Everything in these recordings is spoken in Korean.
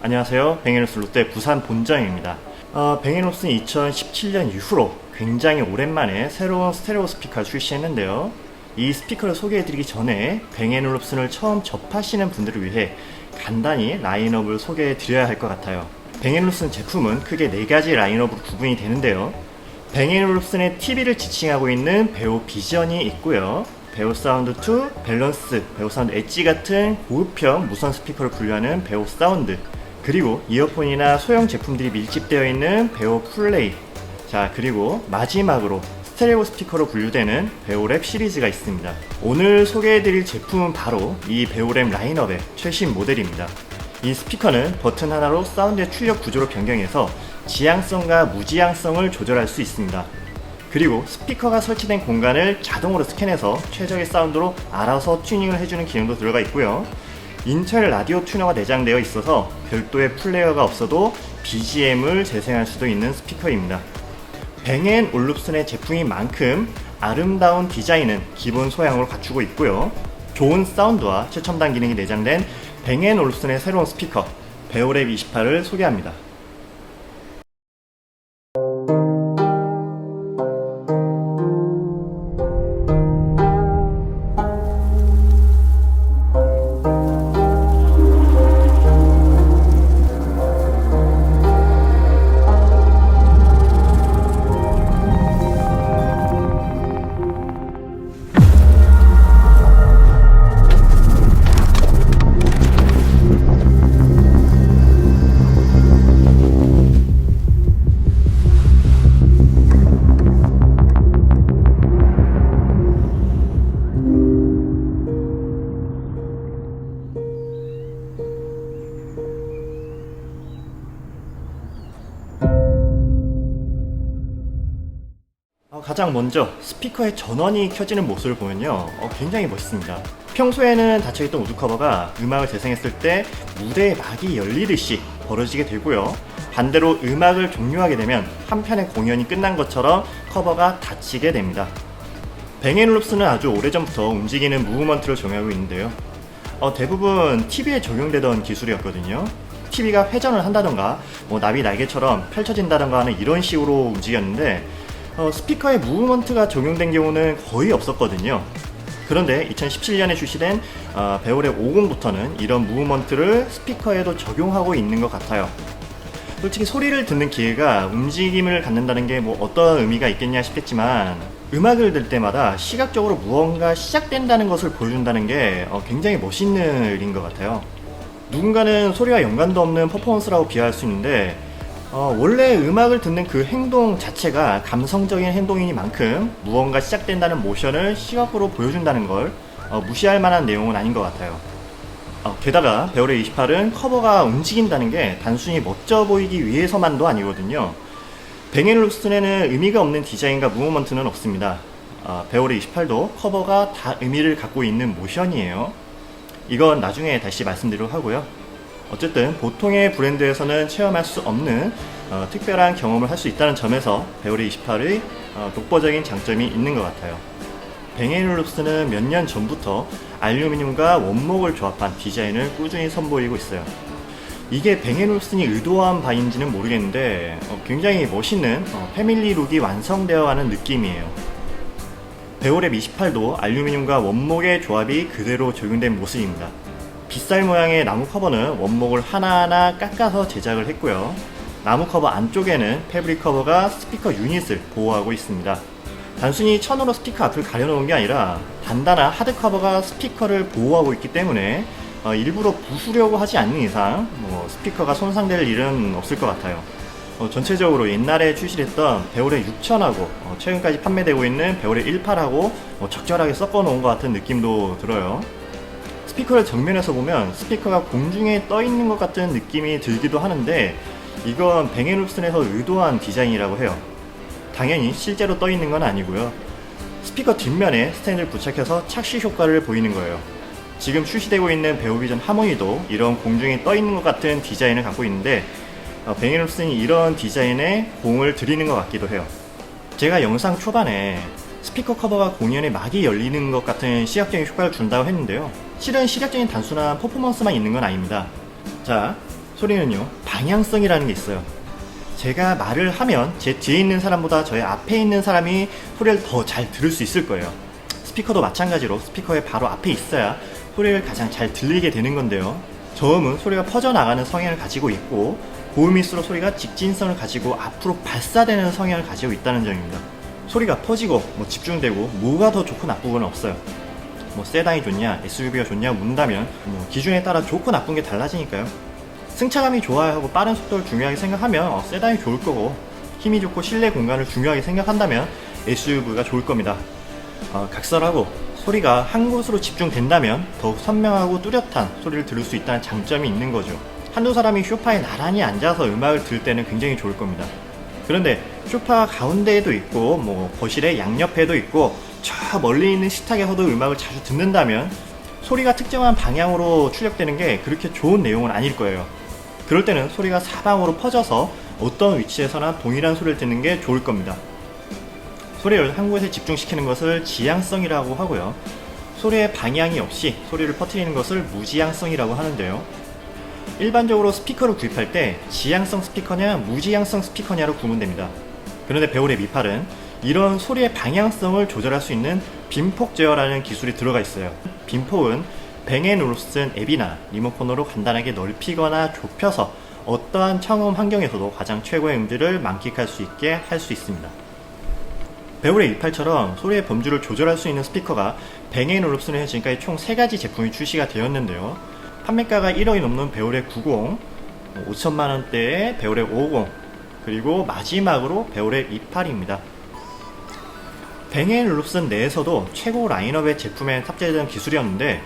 안녕하세요. 뱅앤올uf슨 롯데 부산 본점입니다. 뱅앤올uf슨이 2017년 이후로 굉장히 오랜만에 새로운 스테레오 스피커를 출시했는데요. 이 스피커를 소개해드리기 전에 뱅앤올uf슨을 처음 접하시는 분들을 위해 간단히 라인업을 소개해드려야 할 것 같아요. 뱅앤올uf슨 제품은 크게 4가지 라인업으로 구분이 되는데요. 뱅앤올uf슨의 TV를 지칭하고 있는 베오 비전이 있고요. 베오 사운드 2, 밸런스, 베오 사운드 엣지 같은 고급형 무선 스피커를 분류하는 베오 사운드, 그리고 이어폰이나 소형 제품들이 밀집되어 있는 베오 플레이, 자 그리고 마지막으로 스테레오 스피커로 분류되는 베오랩 시리즈가 있습니다. 오늘 소개해드릴 제품은 바로 이 베오랩 라인업의 최신 모델입니다. 이 스피커는 버튼 하나로 사운드의 출력 구조를 변경해서 지향성과 무지향성을 조절할 수 있습니다. 그리고 스피커가 설치된 공간을 자동으로 스캔해서 최적의 사운드로 알아서 튜닝을 해주는 기능도 들어가 있고요. 인텔 라디오 튜너가 내장되어 있어서 별도의 플레이어가 없어도 BGM을 재생할 수도 있는 스피커입니다. 뱅앤올uf슨의 제품인 만큼 아름다운 디자인은 기본 소양으로 갖추고 있고요. 좋은 사운드와 최첨단 기능이 내장된 뱅앤올uf슨의 새로운 스피커 베오랩 28을 소개합니다. 가장 먼저 스피커의 전원이 켜지는 모습을 보면요, 굉장히 멋있습니다. 평소에는 닫혀있던 우드 커버가 음악을 재생했을 때 무대의 막이 열리듯이 벌어지게 되고요. 반대로 음악을 종료하게 되면 한편의 공연이 끝난 것처럼 커버가 닫히게 됩니다. 뱅앤올uf슨은 아주 오래전부터 움직이는 무브먼트를 적용하고 있는데요. 대부분 TV에 적용되던 기술이었거든요. TV가 회전을 한다던가 나비 날개처럼 펼쳐진다던가 하는 이런 식으로 움직였는데 스피커에 무브먼트가 적용된 경우는 거의 없었거든요. 그런데 2017년에 출시된 베오랩 50부터는 이런 무브먼트를 스피커에도 적용하고 있는 것 같아요. 솔직히 소리를 듣는 기회가 움직임을 갖는다는 게 어떤 의미가 있겠냐 싶겠지만, 음악을 들 때마다 시각적으로 무언가 시작된다는 것을 보여준다는 게 굉장히 멋있는 일인 것 같아요. 누군가는 소리와 연관도 없는 퍼포먼스라고 비하할 수 있는데, 원래 음악을 듣는 그 행동 자체가 감성적인 행동이니만큼 무언가 시작된다는 모션을 시각으로 보여준다는 걸 무시할 만한 내용은 아닌 것 같아요. 게다가 베오랩 28은 커버가 움직인다는 게 단순히 멋져 보이기 위해서만도 아니거든요. 뱅앤올uf슨에는 의미가 없는 디자인과 무브먼트는 없습니다. 베오랩 28도 커버가 다 의미를 갖고 있는 모션이에요. 이건 나중에 다시 말씀드리도록 하고요. 어쨌든 보통의 브랜드에서는 체험할 수 없는 특별한 경험을 할 수 있다는 점에서 베오랩 28의 독보적인 장점이 있는 것 같아요. 뱅앤올uf슨은 몇 년 전부터 알루미늄과 원목을 조합한 디자인을 꾸준히 선보이고 있어요. 이게 뱅앤올uf슨이 의도한 바인지는 모르겠는데 굉장히 멋있는 패밀리 룩이 완성되어 가는 느낌이에요. 베오랩 28도 알루미늄과 원목의 조합이 그대로 적용된 모습입니다. 빗살 모양의 나무 커버는 원목을 하나하나 깎아서 제작을 했고요. 나무 커버 안쪽에는 패브릭 커버가 스피커 유닛을 보호하고 있습니다. 단순히 천으로 스피커 앞을 가려놓은 게 아니라 단단한 하드 커버가 스피커를 보호하고 있기 때문에 일부러 부수려고 하지 않는 이상 스피커가 손상될 일은 없을 것 같아요. 전체적으로 옛날에 출시했던 베오랩 6000하고 최근까지 판매되고 있는 베오랩 18하고 적절하게 섞어 놓은 것 같은 느낌도 들어요. 스피커를 정면에서 보면 스피커가 공중에 떠 있는 것 같은 느낌이 들기도 하는데, 이건 뱅앤올uf슨에서 의도한 디자인이라고 해요. 당연히 실제로 떠 있는 건 아니고요. 스피커 뒷면에 스탠드를 부착해서 착시 효과를 보이는 거예요. 지금 출시되고 있는 베오비전 하모니도 이런 공중에 떠 있는 것 같은 디자인을 갖고 있는데, 뱅앤올uf슨이 이런 디자인에 공을 들이는 것 같기도 해요. 제가 영상 초반에 스피커 커버가 공연에 막이 열리는 것 같은 시각적인 효과를 준다고 했는데요. 실은 시각적인 단순한 퍼포먼스만 있는 건 아닙니다. 자, 소리는요, 방향성이라는 게 있어요. 제가 말을 하면 제 뒤에 있는 사람보다 저의 앞에 있는 사람이 소리를 더 잘 들을 수 있을 거예요. 스피커도 마찬가지로 스피커의 바로 앞에 있어야 소리를 가장 잘 들리게 되는 건데요. 저음은 소리가 퍼져나가는 성향을 가지고 있고, 고음일수록 소리가 직진성을 가지고 앞으로 발사되는 성향을 가지고 있다는 점입니다. 소리가 퍼지고 집중되고 뭐가 더 좋고 나쁘고는 없어요. 세단이 좋냐 SUV가 좋냐 묻는다면 기준에 따라 좋고 나쁜 게 달라지니까요. 승차감이 좋아야 하고 빠른 속도를 중요하게 생각하면 세단이 좋을 거고, 힘이 좋고 실내 공간을 중요하게 생각한다면 SUV가 좋을 겁니다. 각설하고 소리가 한 곳으로 집중된다면 더욱 선명하고 뚜렷한 소리를 들을 수 있다는 장점이 있는 거죠. 한두 사람이 소파에 나란히 앉아서 음악을 들을 때는 굉장히 좋을 겁니다. 그런데 소파 가운데에도 있고 거실의 양옆에도 있고 저 멀리 있는 식탁에서도 음악을 자주 듣는다면 소리가 특정한 방향으로 출력되는 게 그렇게 좋은 내용은 아닐 거예요. 그럴 때는 소리가 사방으로 퍼져서 어떤 위치에서나 동일한 소리를 듣는 게 좋을 겁니다. 소리를 한 곳에 집중시키는 것을 지향성이라고 하고요. 소리의 방향이 없이 소리를 퍼뜨리는 것을 무지향성이라고 하는데요. 일반적으로 스피커를 구입할 때 지향성 스피커냐 무지향성 스피커냐로 구분됩니다. 그런데 배우의 미팔은 이런 소리의 방향성을 조절할 수 있는 빈폭 제어라는 기술이 들어가 있어요. 빈폭은 뱅앤올uf슨 앱이나 리모컨으로 간단하게 넓히거나 좁혀서 어떠한 청음 환경에서도 가장 최고의 음질을 만끽할 수 있게 할 수 있습니다. 배우의 E8처럼 소리의 범주를 조절할 수 있는 스피커가 뱅앤올uf슨에서 지금까지 총 3가지 제품이 출시가 되었는데요. 판매가가 1억이 넘는 배우의 90, 5천만원대의 배우의 50, 그리고 마지막으로 배우의 E8입니다. 뱅앤올uf슨 내에서도 최고 라인업의 제품에 탑재되는 기술이었는데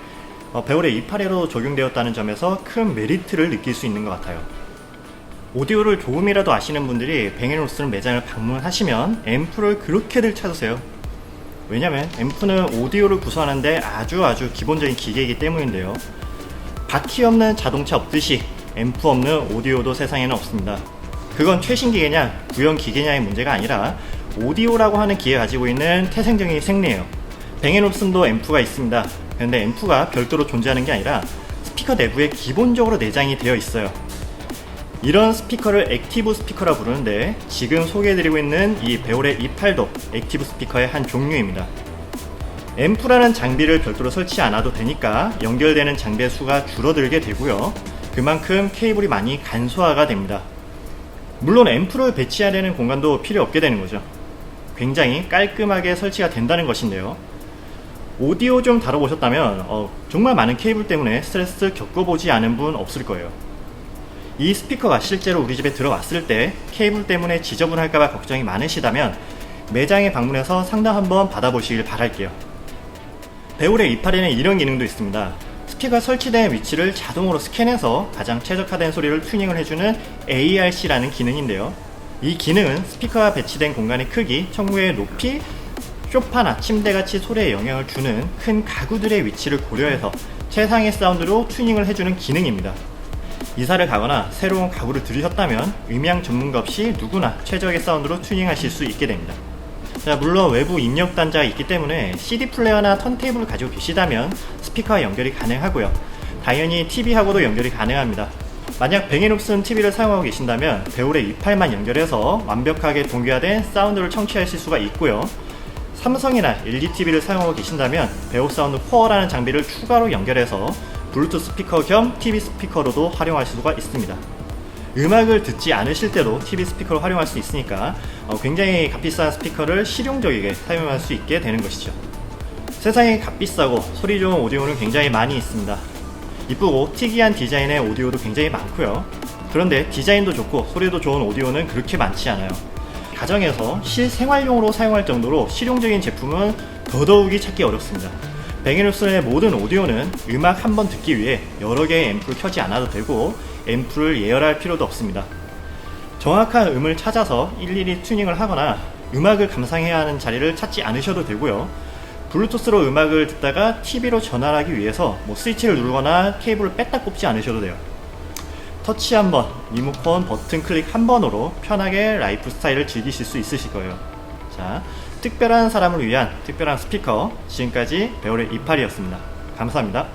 배우의 E8에도 적용되었다는 점에서 큰 메리트를 느낄 수 있는 것 같아요. 오디오를 조금이라도 아시는 분들이 뱅앤올uf슨 매장을 방문하시면 앰프를 그렇게들 찾으세요. 왜냐면 앰프는 오디오를 구성하는데 아주 기본적인 기계이기 때문인데요. 바퀴 없는 자동차 없듯이 앰프 없는 오디오도 세상에는 없습니다. 그건 최신 기계냐 구형 기계냐의 문제가 아니라 오디오라고 하는 기계가 가지고 있는 태생적인 생리예요. 뱅앤올uf슨도 앰프가 있습니다. 그런데 앰프가 별도로 존재하는 게 아니라 스피커 내부에 기본적으로 내장이 되어 있어요. 이런 스피커를 액티브 스피커라 부르는데 지금 소개해드리고 있는 이 배우의 E8도 액티브 스피커의 한 종류입니다. 앰프라는 장비를 별도로 설치 않아도 되니까 연결되는 장비의 수가 줄어들게 되고요. 그만큼 케이블이 많이 간소화가 됩니다. 물론 앰프를 배치하려는 공간도 필요 없게 되는 거죠. 굉장히 깔끔하게 설치가 된다는 것인데요. 오디오 좀 다뤄보셨다면 정말 많은 케이블 때문에 스트레스 겪어보지 않은 분 없을 거예요. 이 스피커가 실제로 우리 집에 들어왔을 때 케이블 때문에 지저분할까봐 걱정이 많으시다면 매장에 방문해서 상담 한번 받아보시길 바랄게요. 배우의 E8에는 이런 기능도 있습니다. 스피커가 설치된 위치를 자동으로 스캔해서 가장 최적화된 소리를 튜닝을 해주는 ARC라는 기능인데요. 이 기능은 스피커가 배치된 공간의 크기, 청구의 높이, 소파나 침대같이 소리에 영향을 주는 큰 가구들의 위치를 고려해서 최상의 사운드로 튜닝을 해주는 기능입니다. 이사를 가거나 새로운 가구를 들으셨다면 음향 전문가 없이 누구나 최적의 사운드로 튜닝하실 수 있게 됩니다. 자, 물론 외부 입력 단자가 있기 때문에 CD 플레이어나 턴테이블을 가지고 계시다면 스피커와 연결이 가능하고요. 당연히 TV하고도 연결이 가능합니다. 만약 뱅앤올uf슨 TV를 사용하고 계신다면 배우의 E8만 연결해서 완벽하게 동기화된 사운드를 청취하실 수가 있고요. 삼성이나 LG TV를 사용하고 계신다면 배우 사운드 코어라는 장비를 추가로 연결해서 블루투스 스피커 겸 TV 스피커로도 활용하실 수가 있습니다. 음악을 듣지 않으실 때도 TV 스피커를 활용할 수 있으니까 굉장히 값비싼 스피커를 실용적이게 사용할 수 있게 되는 것이죠. 세상에 값비싸고 소리 좋은 오디오는 굉장히 많이 있습니다. 이쁘고 특이한 디자인의 오디오도 굉장히 많고요. 그런데 디자인도 좋고 소리도 좋은 오디오는 그렇게 많지 않아요. 가정에서 실생활용으로 사용할 정도로 실용적인 제품은 더더욱이 찾기 어렵습니다. 뱅앤올uf슨의 모든 오디오는 음악 한 번 듣기 위해 여러 개의 앰프를 켜지 않아도 되고 앰프를 예열할 필요도 없습니다. 정확한 음을 찾아서 일일이 튜닝을 하거나 음악을 감상해야 하는 자리를 찾지 않으셔도 되고요. 블루투스로 음악을 듣다가 TV로 전환하기 위해서 스위치를 누르거나 케이블을 뺐다 꼽지 않으셔도 돼요. 터치 한 번, 리모컨 버튼 클릭 한 번으로 편하게 라이프 스타일을 즐기실 수 있으실 거예요. 자, 특별한 사람을 위한 특별한 스피커, 지금까지 배우의 E8이었습니다. 감사합니다.